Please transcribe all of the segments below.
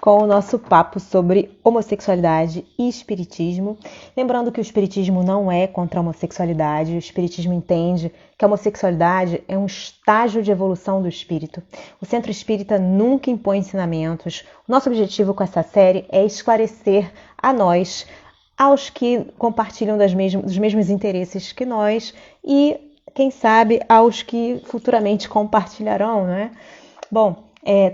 com o nosso papo sobre homossexualidade e espiritismo. Lembrando que o espiritismo não é contra a homossexualidade, o espiritismo entende que a homossexualidade é um estágio de evolução do espírito. O Centro Espírita nunca impõe ensinamentos. O nosso objetivo com essa série é esclarecer a nós, aos que compartilham dos mesmos interesses que nós e, quem sabe, aos que futuramente compartilharão, né? Bom,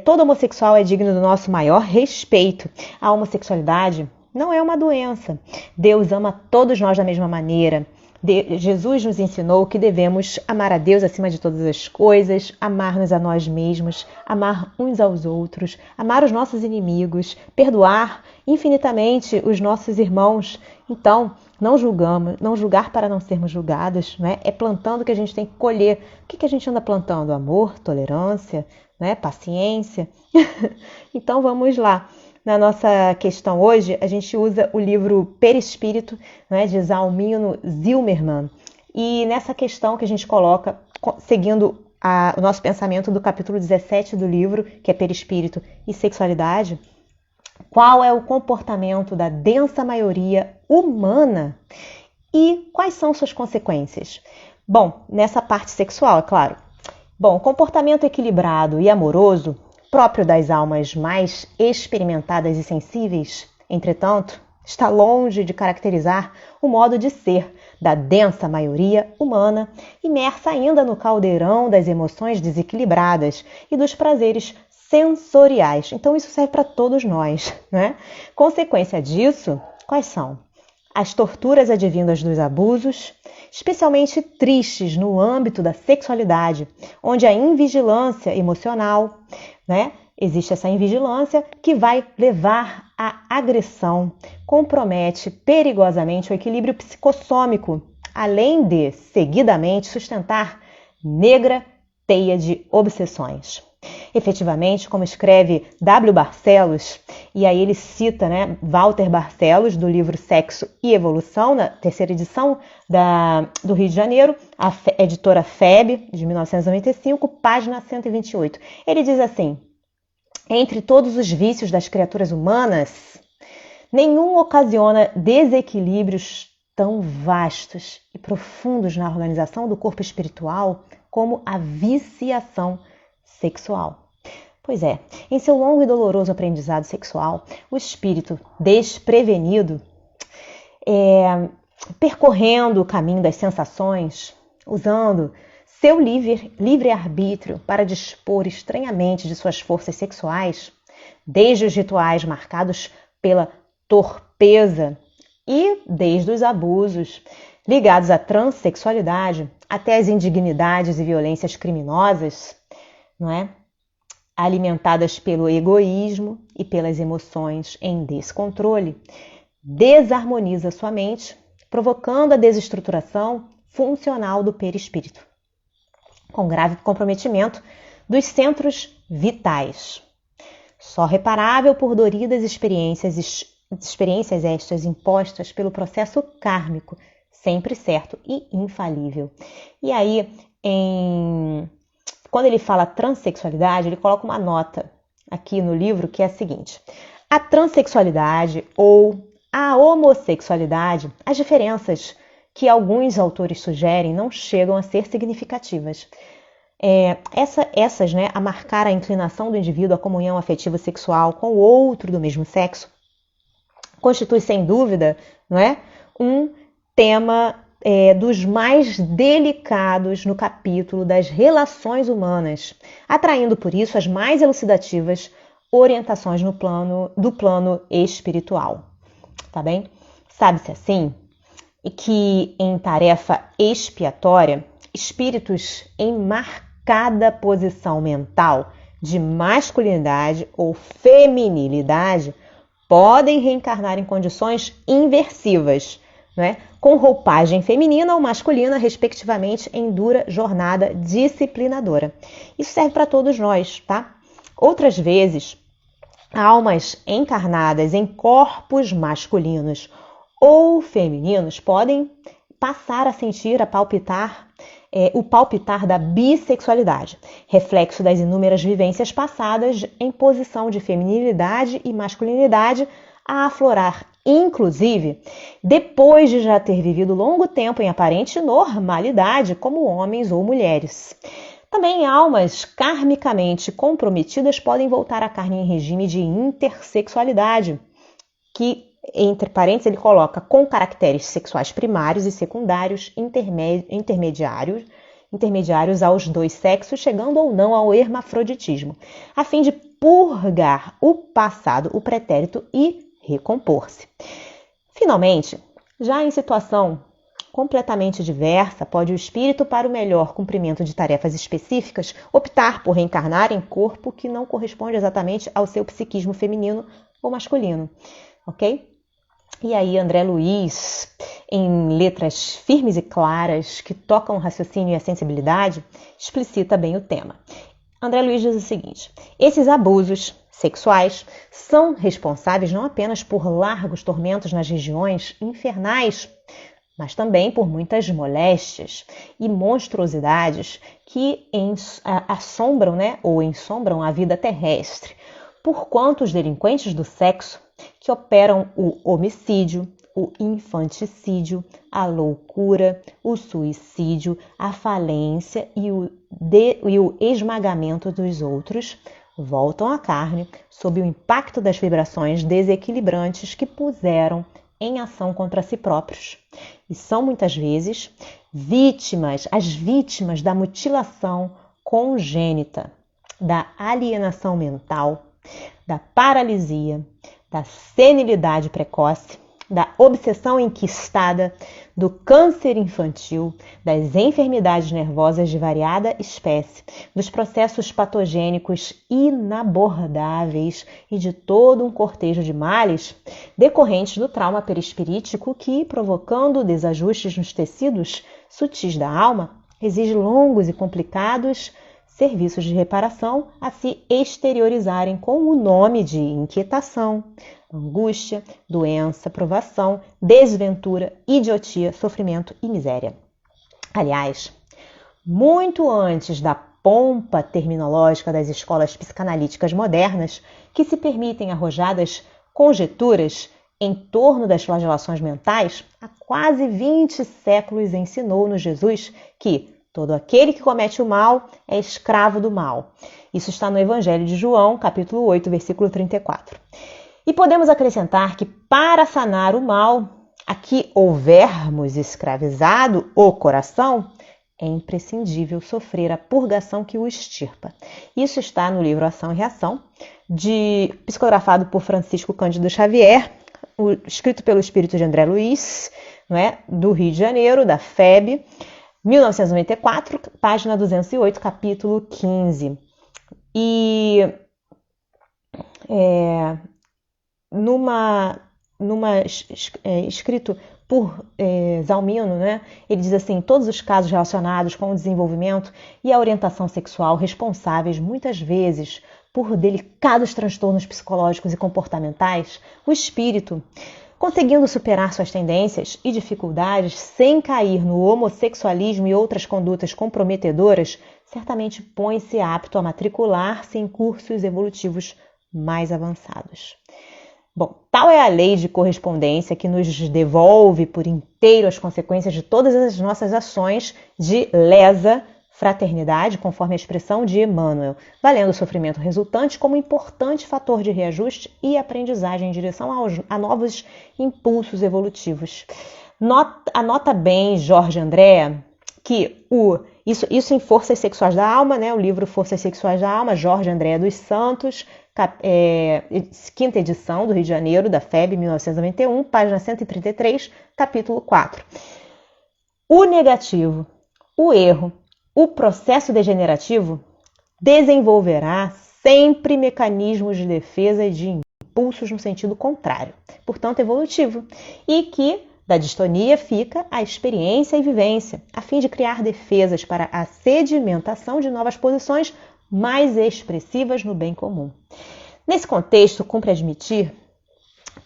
todo homossexual é digno do nosso maior respeito. A homossexualidade não é uma doença. Deus ama todos nós da mesma maneira. Jesus nos ensinou que devemos amar a Deus acima de todas as coisas, amar-nos a nós mesmos, amar uns aos outros, amar os nossos inimigos, perdoar infinitamente os nossos irmãos. Então, não julgar para não sermos julgados, né? É plantando que a gente tem que colher. O que a gente anda plantando? Amor, tolerância, né? Paciência. Então, vamos lá. Na nossa questão hoje, a gente usa o livro Perispírito, né, de Zalmino Zilmermann. E nessa questão que a gente coloca, seguindo o nosso pensamento do capítulo 17 do livro, que é Perispírito e Sexualidade, qual é o comportamento da densa maioria humana e quais são suas consequências? Bom, nessa parte sexual, é claro. Bom, comportamento equilibrado e amoroso, próprio das almas mais experimentadas e sensíveis, entretanto, está longe de caracterizar o modo de ser da densa maioria humana, imersa ainda no caldeirão das emoções desequilibradas e dos prazeres sensoriais. Então, isso serve para todos nós, né? Consequência disso, quais são? As torturas advindas dos abusos, especialmente tristes no âmbito da sexualidade, onde a invigilância emocional, né? Existe essa invigilância que vai levar à agressão, compromete perigosamente o equilíbrio psicossômico, além de, seguidamente, sustentar negra teia de obsessões. Efetivamente, como escreve W. Barcelos, e aí ele cita, né, Walter Barcelos, do livro Sexo e Evolução, na terceira edição do Rio de Janeiro, a editora FEB, de 1995, página 128. Ele diz assim: entre todos os vícios das criaturas humanas, nenhum ocasiona desequilíbrios tão vastos e profundos na organização do corpo espiritual como a viciação sexual. Pois é, em seu longo e doloroso aprendizado sexual, o espírito desprevenido, percorrendo o caminho das sensações, usando seu livre-arbítrio para dispor estranhamente de suas forças sexuais, desde os rituais marcados pela torpeza e desde os abusos ligados à transexualidade até as indignidades e violências criminosas, não é? Alimentadas pelo egoísmo e pelas emoções em descontrole, desarmoniza sua mente, provocando a desestruturação funcional do perispírito, com grave comprometimento dos centros vitais. Só reparável por doridas experiências estas impostas pelo processo kármico, sempre certo e infalível. E aí, quando ele fala transexualidade, ele coloca uma nota aqui no livro que é a seguinte: a transexualidade ou a homossexualidade, as diferenças que alguns autores sugerem não chegam a ser significativas. Essas, né, a marcar a inclinação do indivíduo à comunhão afetiva sexual com o outro do mesmo sexo, constitui sem dúvida, não é, um tema dos mais delicados no capítulo das relações humanas, atraindo por isso as mais elucidativas orientações do plano espiritual. Tá bem? Sabe-se assim que em tarefa expiatória, espíritos em marcada posição mental de masculinidade ou feminilidade podem reencarnar em condições inversivas, né? Com roupagem feminina ou masculina, respectivamente, em dura jornada disciplinadora. Isso serve para todos nós, tá? Outras vezes, almas encarnadas em corpos masculinos ou femininos podem passar a sentir, a palpitar o palpitar da bissexualidade, reflexo das inúmeras vivências passadas em posição de feminilidade e masculinidade a aflorar, inclusive, depois de já ter vivido longo tempo em aparente normalidade como homens ou mulheres. Também almas karmicamente comprometidas podem voltar à carne em regime de intersexualidade, que, entre parênteses, ele coloca com caracteres sexuais primários e secundários intermediários aos dois sexos, chegando ou não ao hermafroditismo, a fim de purgar o passado, o pretérito e recompor-se. Finalmente, já em situação completamente diversa, pode o espírito, para o melhor cumprimento de tarefas específicas, optar por reencarnar em corpo que não corresponde exatamente ao seu psiquismo feminino ou masculino, ok? E aí André Luiz, em letras firmes e claras que tocam o raciocínio e a sensibilidade, explicita bem o tema. André Luiz diz o seguinte: esses abusos sexuais são responsáveis não apenas por largos tormentos nas regiões infernais, mas também por muitas moléstias e monstruosidades que assombram, ou ensombram a vida terrestre, porquanto os delinquentes do sexo que operam o homicídio, o infanticídio, a loucura, o suicídio, a falência e o esmagamento dos outros, voltam à carne sob o impacto das vibrações desequilibrantes que puseram em ação contra si próprios. E são muitas vezes as vítimas da mutilação congênita, da alienação mental, da paralisia, da senilidade precoce, da obsessão enquistada, do câncer infantil, das enfermidades nervosas de variada espécie, dos processos patogênicos inabordáveis e de todo um cortejo de males decorrentes do trauma perispirítico que, provocando desajustes nos tecidos sutis da alma, exige longos e complicados serviços de reparação a se exteriorizarem com o nome de inquietação, angústia, doença, provação, desventura, idiotia, sofrimento e miséria. Aliás, muito antes da pompa terminológica das escolas psicanalíticas modernas, que se permitem arrojadas conjecturas em torno das flagelações mentais, há quase 20 séculos ensinou-nos Jesus que todo aquele que comete o mal é escravo do mal. Isso está no Evangelho de João, capítulo 8, versículo 34. E podemos acrescentar que para sanar o mal a que houvermos escravizado o coração, é imprescindível sofrer a purgação que o extirpa. Isso está no livro Ação e Reação, psicografado por Francisco Cândido Xavier, escrito pelo espírito de André Luiz, do Rio de Janeiro, da FEB, 1994, página 208, capítulo 15. E escrito por Zalmino, ele diz assim: todos os casos relacionados com o desenvolvimento e a orientação sexual responsáveis, muitas vezes, por delicados transtornos psicológicos e comportamentais, o espírito, conseguindo superar suas tendências e dificuldades sem cair no homossexualismo e outras condutas comprometedoras, certamente põe-se apto a matricular-se em cursos evolutivos mais avançados. Bom, tal é a lei de correspondência que nos devolve por inteiro as consequências de todas as nossas ações de lesa fraternidade, conforme a expressão de Emmanuel, valendo o sofrimento resultante como importante fator de reajuste e aprendizagem em direção a novos impulsos evolutivos. Anota bem, Jorge André, que isso em Forças Sexuais da Alma, o livro Forças Sexuais da Alma, Jorge André dos Santos, quinta edição do Rio de Janeiro, da FEB, 1991, página 133, capítulo 4. O negativo, o erro, o processo degenerativo desenvolverá sempre mecanismos de defesa e de impulsos no sentido contrário, portanto evolutivo, e que da distonia fica a experiência e vivência, a fim de criar defesas para a sedimentação de novas posições mais expressivas no bem comum. Nesse contexto, cumpre admitir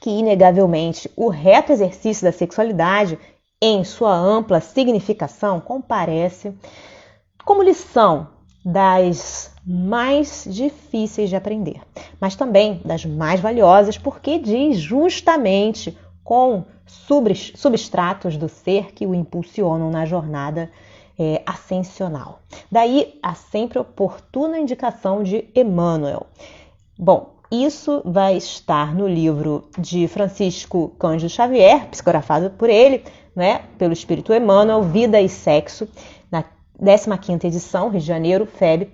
que, inegavelmente, o reto exercício da sexualidade em sua ampla significação, comparece como lição das mais difíceis de aprender, mas também das mais valiosas, porque diz justamente com substratos do ser que o impulsionam na jornada ascensional. Daí a sempre oportuna indicação de Emmanuel. Bom, isso vai estar no livro de Francisco Cândido Xavier, psicografado por ele, né, pelo Espírito Emmanuel, Vida e Sexo, na 15ª edição, Rio de Janeiro, FEB,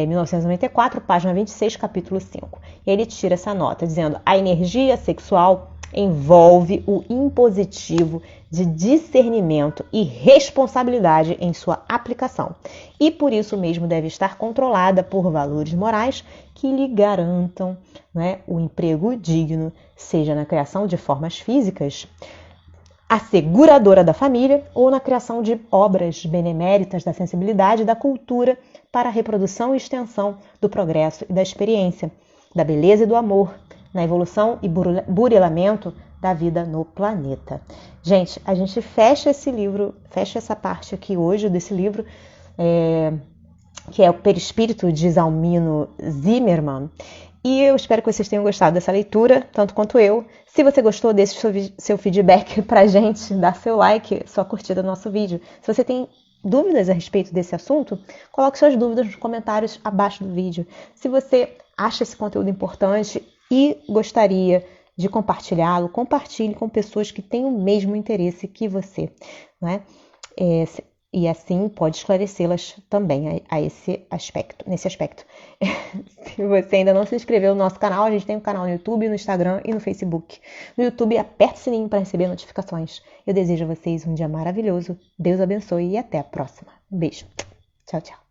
1994, página 26, capítulo 5. E ele tira essa nota, dizendo: a energia sexual envolve o impositivo de discernimento e responsabilidade em sua aplicação, e por isso mesmo deve estar controlada por valores morais que lhe garantam, né, o emprego digno, seja na criação de formas físicas asseguradora da família ou na criação de obras beneméritas da sensibilidade e da cultura para a reprodução e extensão do progresso e da experiência, da beleza e do amor, na evolução e burilamento da vida no planeta. Gente, a gente fecha esse livro, fecha essa parte aqui hoje desse livro, que é o Perispírito de Zalmino Zimmermann. E eu espero que vocês tenham gostado dessa leitura, tanto quanto eu. Se você gostou, deixe seu feedback pra gente, dá seu like, sua curtida no nosso vídeo. Se você tem dúvidas a respeito desse assunto, coloque suas dúvidas nos comentários abaixo do vídeo. Se você acha esse conteúdo importante e gostaria de compartilhá-lo, compartilhe com pessoas que têm o mesmo interesse que você, né? E assim pode esclarecê-las também nesse aspecto. Se você ainda não se inscreveu no nosso canal, a gente tem um canal no YouTube, no Instagram e no Facebook. No YouTube, aperte o sininho para receber notificações. Eu desejo a vocês um dia maravilhoso. Deus abençoe e até a próxima. Um beijo. Tchau, tchau.